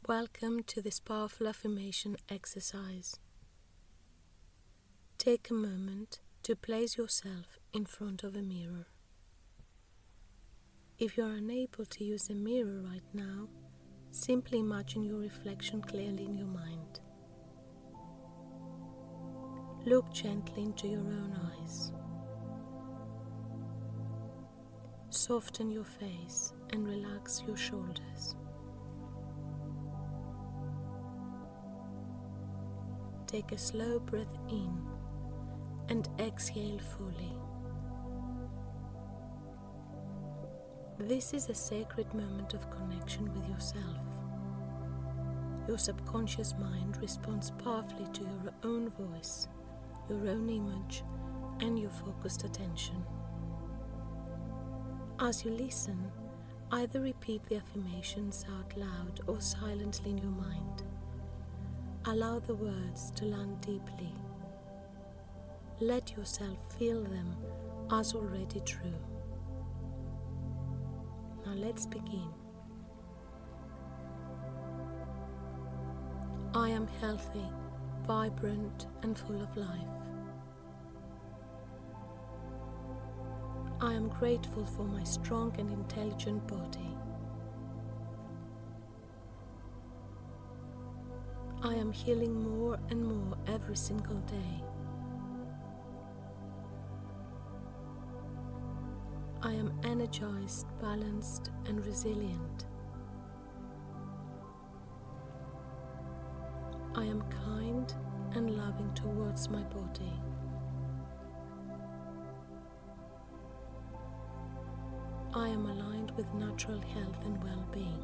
Welcome to this powerful affirmation exercise. Take a moment to place yourself in front of a mirror. If you are unable to use a mirror right now, simply imagine your reflection clearly in your mind. Look gently into your own eyes. Soften your face and relax your shoulders. Take a slow breath in and exhale fully. This is a sacred moment of connection with yourself. Your subconscious mind responds powerfully to your own voice, your own image, and your focused attention. As you listen, either repeat the affirmations out loud or silently in your mind. Allow the words to land deeply. Let yourself feel them as already true. Now let's begin. I am healthy, vibrant, and full of life. I am grateful for my strong and intelligent body. I am healing more and more every single day. I am energized, balanced, and resilient. I am kind and loving towards my body. I am aligned with natural health and well-being.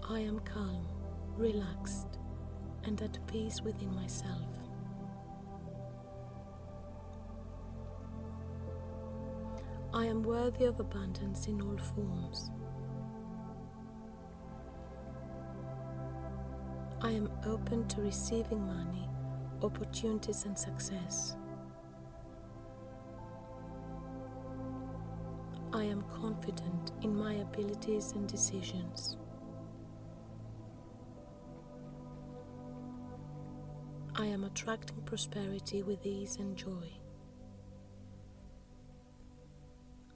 I am calm, relaxed, and at peace within myself. I am worthy of abundance in all forms. I am open to receiving money, opportunities, and success. I am confident in my abilities and decisions. I am attracting prosperity with ease and joy.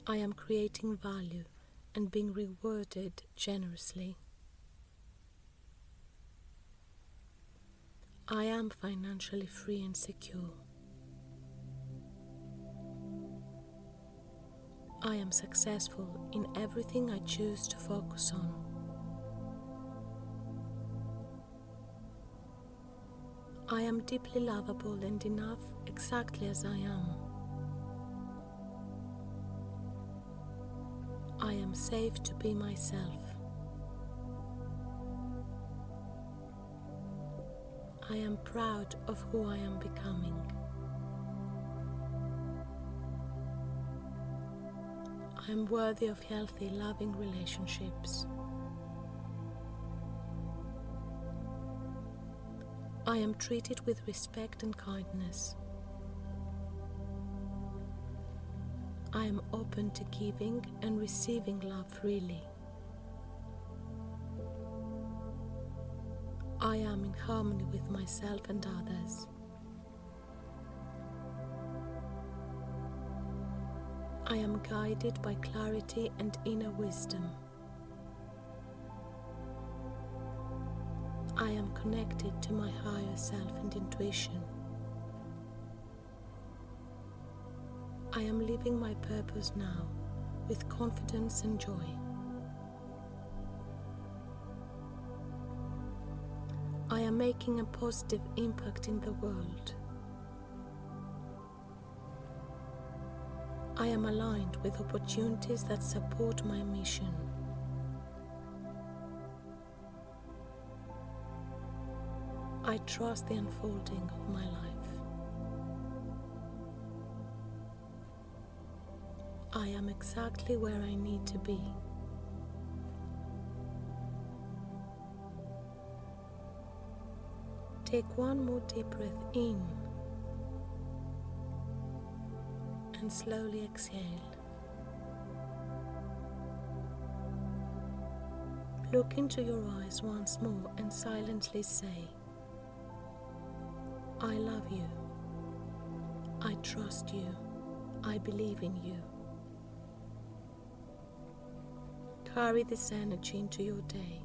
I am creating value and being rewarded generously. I am financially free and secure. I am successful in everything I choose to focus on. I am deeply lovable and enough exactly as I am. I am safe to be myself. I am proud of who I am becoming. I am worthy of healthy, loving relationships. I am treated with respect and kindness. I am open to giving and receiving love freely. I am in harmony with myself and others. I am guided by clarity and inner wisdom. I am connected to my higher self and intuition. I am living my purpose now with confidence and joy. I am making a positive impact in the world. I am aligned with opportunities that support my mission. I trust the unfolding of my life. I am exactly where I need to be. Take one more deep breath in and slowly exhale. Look into your eyes once more and silently say, I love you. I trust you. I believe in you. Carry this energy into your day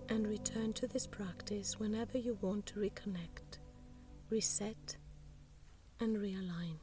and return to this practice whenever you want to reconnect, reset, and realign.